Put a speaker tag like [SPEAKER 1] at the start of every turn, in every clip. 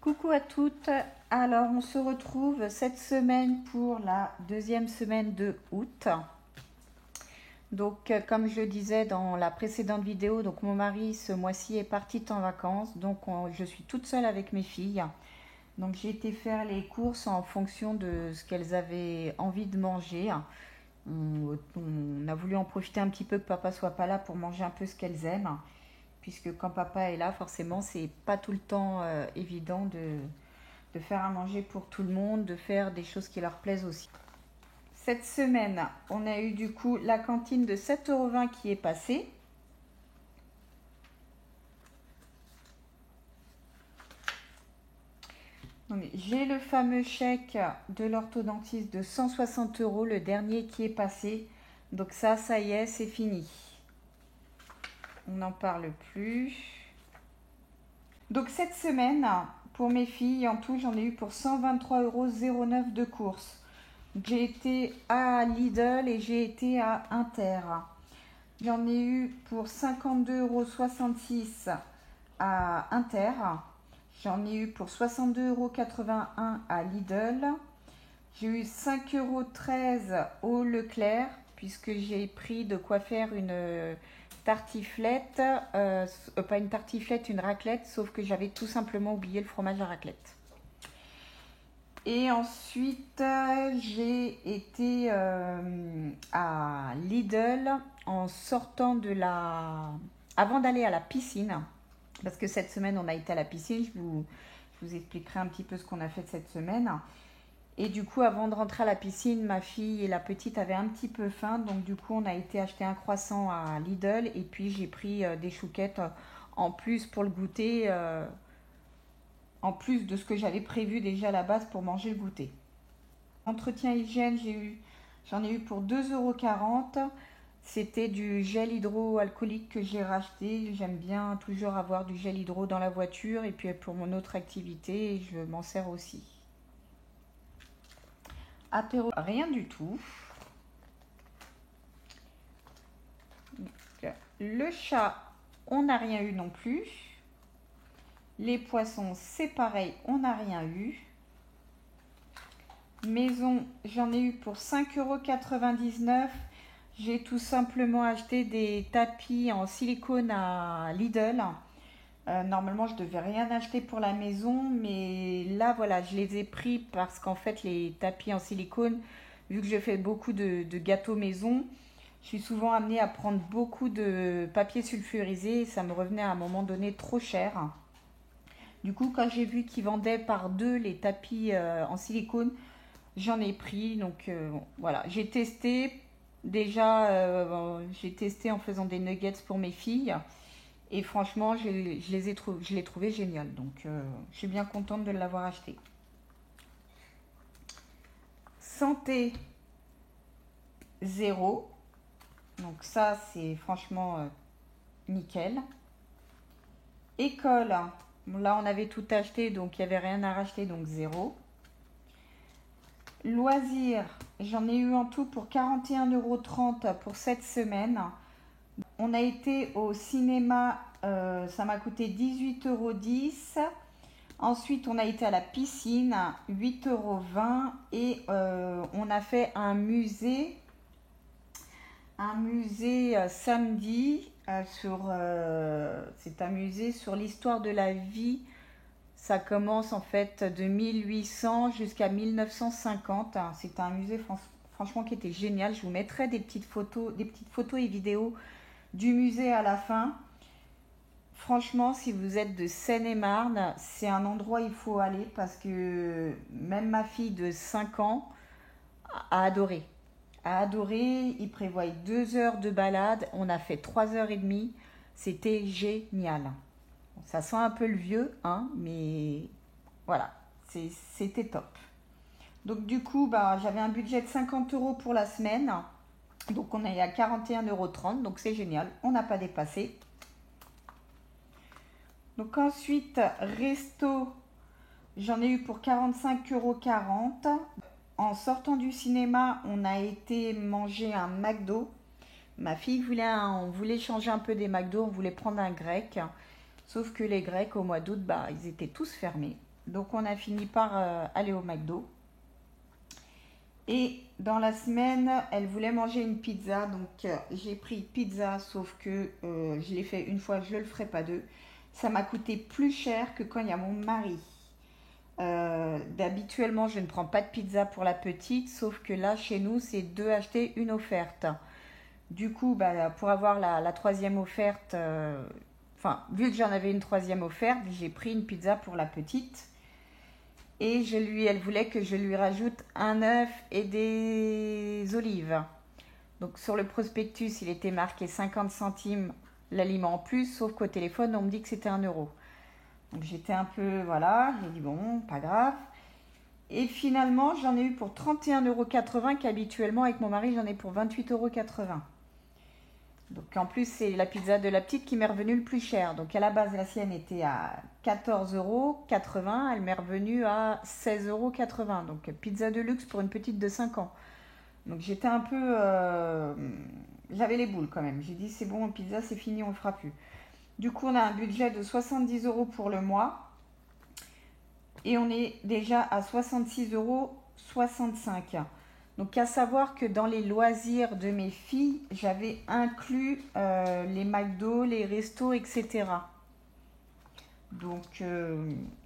[SPEAKER 1] Coucou à toutes, alors on se retrouve cette semaine pour la deuxième semaine de août. Donc comme je le disais dans la précédente vidéo, donc mon mari ce mois-ci est parti en vacances, donc je suis toute seule avec mes filles. Donc j'ai été faire les courses en fonction de ce qu'elles avaient envie de manger. On a voulu en profiter un petit peu que papa soit pas là pour manger un peu ce qu'elles aiment, puisque quand papa est là, forcément c'est pas tout le temps évident de faire à manger pour tout le monde, de faire des choses qui leur plaisent aussi. Cette semaine, on a eu du coup la cantine de 7,20 € qui est passée. J'ai le fameux chèque de l'orthodontiste de 160 €, le dernier qui est passé. Donc ça y est, c'est fini. On n'en parle plus. Donc cette semaine, pour mes filles, en tout, j'en ai eu pour 123,09 € de courses. J'ai été à Lidl et j'ai été à Inter. J'en ai eu pour 52,66 € à Inter. J'en ai eu pour 62,81 € à Lidl. J'ai eu 5,13 € au Leclerc, puisque j'ai pris de quoi faire une tartiflette, pas une tartiflette, une raclette, sauf que j'avais tout simplement oublié le fromage à raclette. Et ensuite, j'ai été à Lidl en sortant avant d'aller à la piscine, parce que cette semaine, on a été à la piscine. Je vous expliquerai un petit peu ce qu'on a fait cette semaine. Et du coup, avant de rentrer à la piscine, ma fille et la petite avaient un petit peu faim. Donc du coup, on a été acheter un croissant à Lidl. Et puis, j'ai pris des chouquettes en plus pour le goûter, en plus de ce que j'avais prévu déjà à la base pour manger le goûter. Entretien hygiène, j'en ai eu pour 2,40 €. C'était du gel hydroalcoolique que j'ai racheté. J'aime bien toujours avoir du gel hydro dans la voiture. Et puis pour mon autre activité, je m'en sers aussi. Apéro, rien du tout. Donc, le chat, on n'a rien eu non plus. Les poissons, c'est pareil, on n'a rien eu. Maison, j'en ai eu pour 5,99 €. J'ai tout simplement acheté des tapis en silicone à Lidl. Normalement, je ne devais rien acheter pour la maison, mais là, voilà, je les ai pris parce qu'en fait, les tapis en silicone, vu que je fais beaucoup de gâteaux maison, je suis souvent amenée à prendre beaucoup de papier sulfurisé et ça me revenait à un moment donné trop cher. Du coup, quand j'ai vu qu'ils vendaient par deux les tapis en silicone, j'en ai pris. Donc voilà, j'ai testé. Déjà, j'ai testé en faisant des nuggets pour mes filles. Et franchement, je l'ai trouvé génial. Donc, je suis bien contente de l'avoir acheté. Santé, 0. Donc ça, c'est franchement nickel. École, bon, là, on avait tout acheté, donc il n'y avait rien à racheter, donc 0. Loisirs, j'en ai eu en tout pour 41,30 € pour cette semaine. On a été au cinéma, ça m'a coûté 18,10 €. Ensuite, on a été à la piscine, 8,20 € et on a fait un musée samedi c'est un musée sur l'histoire de la vie. Ça commence en fait de 1800 jusqu'à 1950. C'est un musée franchement qui était génial. Je vous mettrai des petites photos et vidéos du musée à la fin. Franchement, si vous êtes de Seine-et-Marne, c'est un endroit où il faut aller parce que même ma fille de 5 ans a adoré. Il prévoit 2 heures de balade. On a fait 3h30. C'était génial. Ça sent un peu le vieux, hein, mais voilà, c'était top. Donc du coup, j'avais un budget de 50 € pour la semaine. Donc on est à 41,30 €, donc c'est génial. On n'a pas dépassé. Donc ensuite, resto, j'en ai eu pour 45,40 €. En sortant du cinéma, on a été manger un McDo. Ma fille on voulait changer un peu des McDo, on voulait prendre un grec. Sauf que les Grecs, au mois d'août, ils étaient tous fermés. Donc on a fini par aller au McDo. Et dans la semaine, elle voulait manger une pizza. Donc j'ai pris pizza, sauf que je l'ai fait une fois, je ne le ferai pas deux. Ça m'a coûté plus cher que quand il y a mon mari. D'habituellement, je ne prends pas de pizza pour la petite, sauf que là, chez nous, c'est deux achetés, une offerte. Du coup, bah, pour avoir la troisième offerte, vu que j'en avais une troisième offerte, j'ai pris une pizza pour la petite. Et elle voulait que je lui rajoute un œuf et des olives. Donc sur le prospectus, il était marqué 50 centimes l'aliment en plus, sauf qu'au téléphone, on me dit que c'était 1 euro. Donc j'étais un peu, voilà, j'ai dit bon, pas grave. Et finalement, j'en ai eu pour 31,80 € qu'habituellement, avec mon mari, j'en ai pour 28,80 €. Donc en plus, c'est la pizza de la petite qui m'est revenue le plus cher. Donc à la base, la sienne était à 14,80 €. Elle m'est revenue à 16,80 €. Donc pizza de luxe pour une petite de 5 ans. Donc j'étais un peu... j'avais les boules quand même. J'ai dit c'est bon, pizza c'est fini, on ne le fera plus. Du coup, on a un budget de 70 € pour le mois. Et on est déjà à 66,65 €. Donc à savoir que dans les loisirs de mes filles, j'avais inclus les McDo, les restos, etc. Donc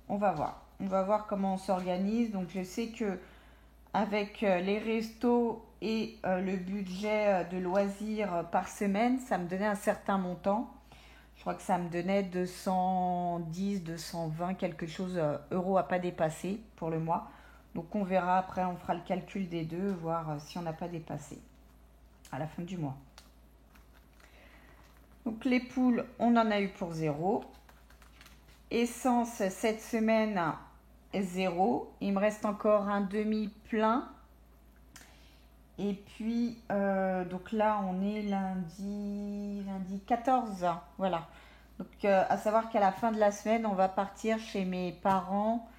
[SPEAKER 1] on va voir. On va voir comment on s'organise. Donc je sais que avec les restos et le budget de loisirs par semaine, ça me donnait un certain montant. Je crois que ça me donnait 210, 220, quelque chose, euros à pas dépasser pour le mois. Donc on verra après, on fera le calcul des deux, voir si on n'a pas dépassé à la fin du mois. Donc les poules, on en a eu pour 0. Essence, cette semaine, 0. Il me reste encore un demi-plein. Et puis, donc là, on est lundi 14. Voilà. Donc, à savoir qu'à la fin de la semaine, on va partir chez mes parents.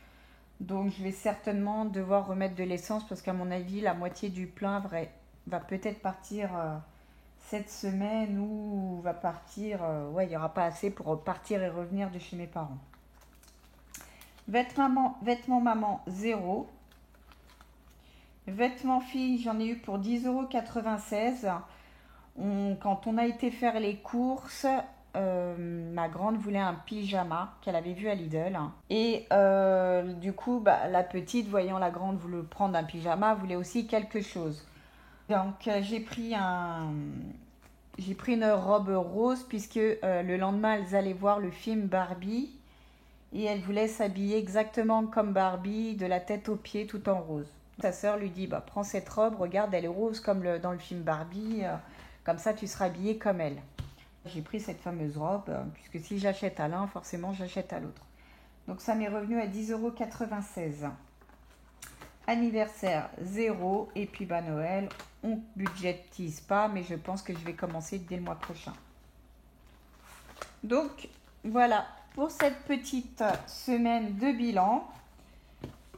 [SPEAKER 1] Donc, je vais certainement devoir remettre de l'essence parce qu'à mon avis, la moitié du plein va peut-être partir cette semaine ou va partir... ouais, il n'y aura pas assez pour partir et revenir de chez mes parents. Vêtements maman, 0. Vêtements filles, j'en ai eu pour 10,96 €. Quand on a été faire les courses, ma grande voulait un pyjama qu'elle avait vu à Lidl. Et du coup, la petite, voyant la grande vouloir prendre un pyjama, voulait aussi quelque chose. Donc j'ai pris une robe rose puisque le lendemain, elles allaient voir le film Barbie. Et elle voulait s'habiller exactement comme Barbie, de la tête aux pieds, tout en rose. Sa sœur lui dit, prends cette robe, regarde, elle est rose comme dans le film Barbie, comme ça tu seras habillée comme elle. J'ai pris cette fameuse robe, puisque si j'achète à l'un, forcément j'achète à l'autre. Donc ça m'est revenu à 10,96 €. Anniversaire, 0. Et puis Noël, on budgétise pas, mais je pense que je vais commencer dès le mois prochain. Donc voilà pour cette petite semaine de bilan.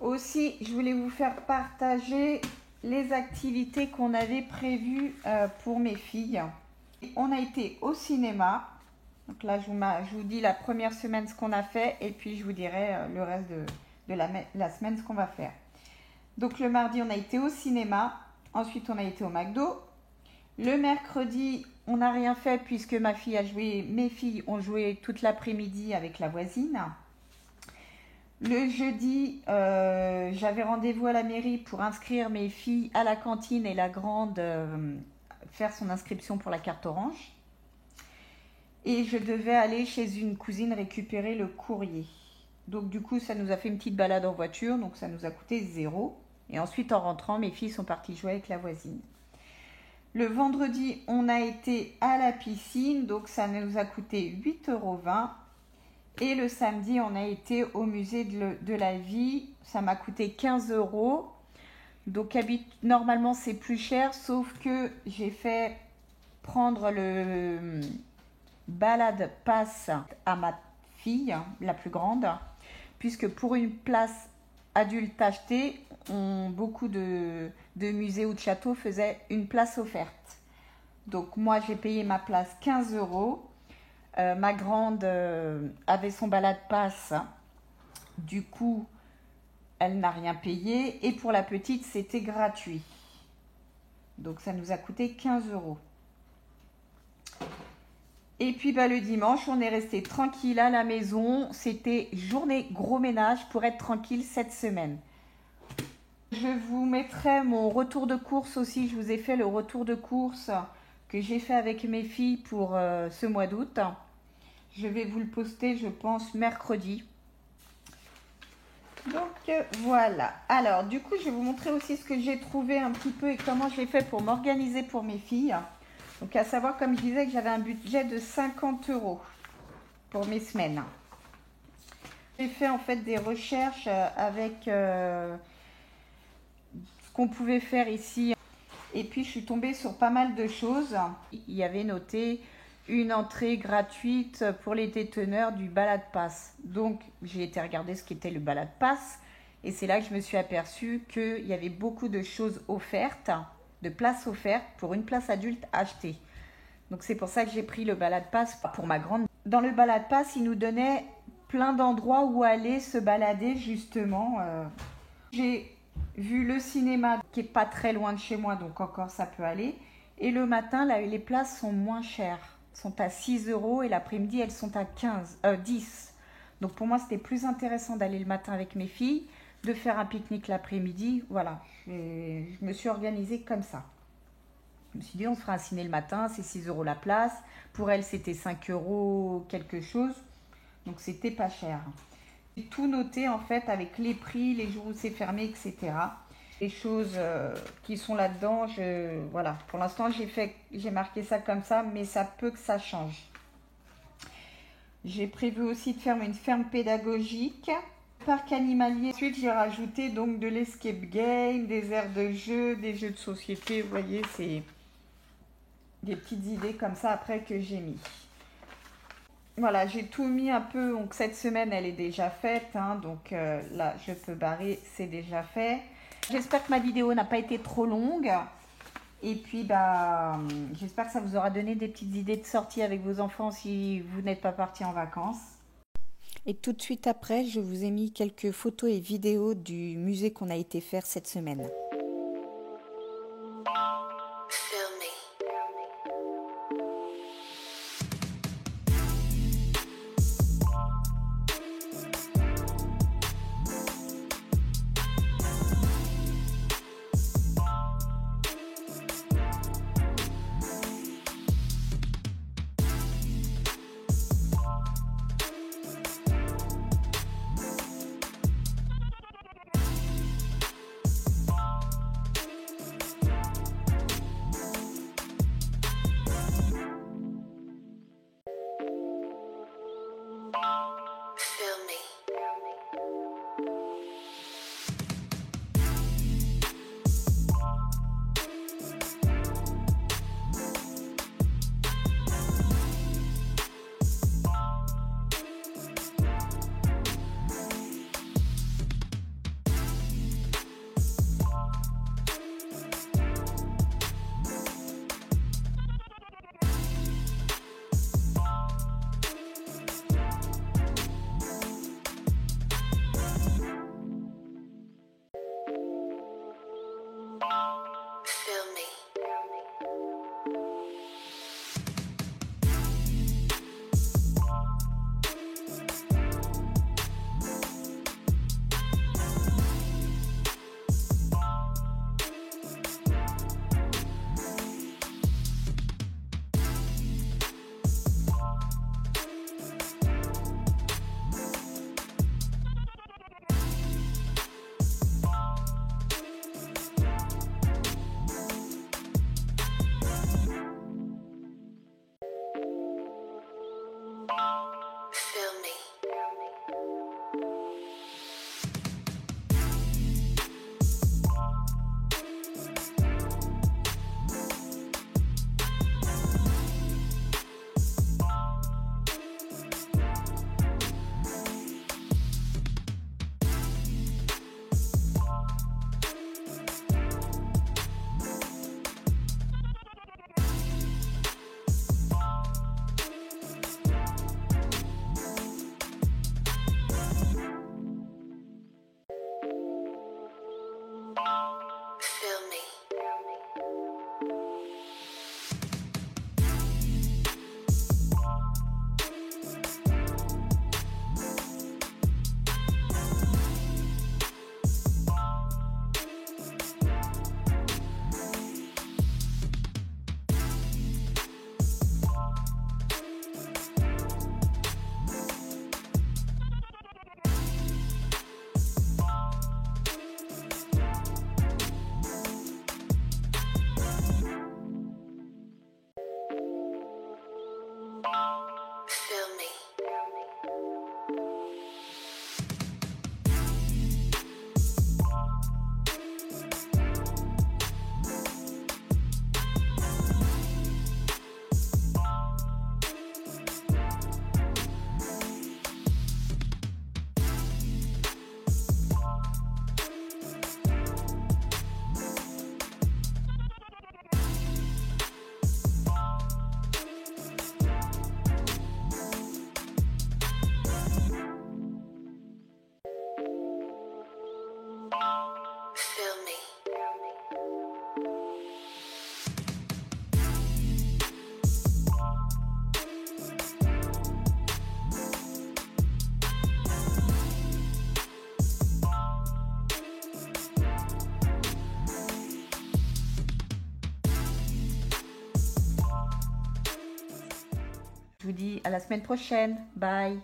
[SPEAKER 1] Aussi, je voulais vous faire partager les activités qu'on avait prévues pour mes filles. On a été au cinéma. Donc là, je vous dis la première semaine ce qu'on a fait et puis je vous dirai le reste de la semaine ce qu'on va faire. Donc le mardi, on a été au cinéma. Ensuite, on a été au McDo. Le mercredi, on n'a rien fait puisque mes filles ont joué toute l'après-midi avec la voisine. Le jeudi, j'avais rendez-vous à la mairie pour inscrire mes filles à la cantine et la grande faire son inscription pour la carte orange. Et je devais aller chez une cousine récupérer le courrier. Donc du coup, ça nous a fait une petite balade en voiture, donc ça nous a coûté 0. Et ensuite, en rentrant, mes filles sont parties jouer avec la voisine. Le vendredi, on a été à la piscine, donc ça nous a coûté 8,20 €. Et le samedi, on a été au musée de la vie. Ça m'a coûté 15 €. Donc normalement, c'est plus cher, sauf que j'ai fait prendre le balade pass à ma fille, la plus grande, puisque pour une place adulte achetée, beaucoup de musées ou de châteaux faisaient une place offerte. Donc moi, j'ai payé ma place 15 €. Ma grande avait son balade pass. Du coup, elle n'a rien payé. Et pour la petite, c'était gratuit. Donc ça nous a coûté 15 €. Et puis le dimanche, on est resté tranquille à la maison. C'était journée gros ménage pour être tranquille cette semaine. Je vous mettrai mon retour de course aussi. Je vous ai fait le retour de course que j'ai fait avec mes filles pour ce mois d'août. Je vais vous le poster, je pense, mercredi. Donc voilà. Alors du coup, je vais vous montrer aussi ce que j'ai trouvé un petit peu et comment je l'ai fait pour m'organiser pour mes filles. Donc à savoir, comme je disais, que j'avais un budget de 50 € pour mes semaines. J'ai fait en fait des recherches avec ce qu'on pouvait faire ici. Et puis je suis tombée sur pas mal de choses. Il y avait noté une entrée gratuite pour les déteneurs du Balade Pass. Donc j'ai été regarder ce qu'était le Balade Pass. Et c'est là que je me suis aperçue qu'il y avait beaucoup de choses offertes, de places offertes pour une place adulte achetée. Donc c'est pour ça que j'ai pris le Balade Pass pour ma grande. Dans le Balade Pass, il nous donnait plein d'endroits où aller se balader justement. J'ai vu le cinéma qui est pas très loin de chez moi, donc encore ça peut aller. Et le matin, là, les places sont moins chères, sont à 6 € et l'après-midi, elles sont à 10. Donc pour moi, c'était plus intéressant d'aller le matin avec mes filles, de faire un pique-nique l'après-midi. Voilà, je me suis organisée comme ça. Je me suis dit, on se fera un ciné le matin, c'est 6 € la place. Pour elle, c'était 5 € quelque chose. Donc, c'était pas cher. J'ai tout noté, en fait, avec les prix, les jours où c'est fermé, etc. Les choses qui sont là-dedans, voilà. Pour l'instant, j'ai marqué ça comme ça, mais ça peut que ça change. J'ai prévu aussi de faire une ferme pédagogique. Parc animalier. Ensuite, j'ai rajouté donc de l'escape game, des aires de jeu, des jeux de société. Vous voyez, c'est des petites idées comme ça après que j'ai mis. Voilà, j'ai tout mis un peu. Donc cette semaine, elle est déjà faite. Hein, donc là, je peux barrer, c'est déjà fait. J'espère que ma vidéo n'a pas été trop longue. Et puis, j'espère que ça vous aura donné des petites idées de sortie avec vos enfants si vous n'êtes pas partis en vacances. Et tout de suite après, je vous ai mis quelques photos et vidéos du musée qu'on a été faire cette semaine. Je vous dis à la semaine prochaine. Bye.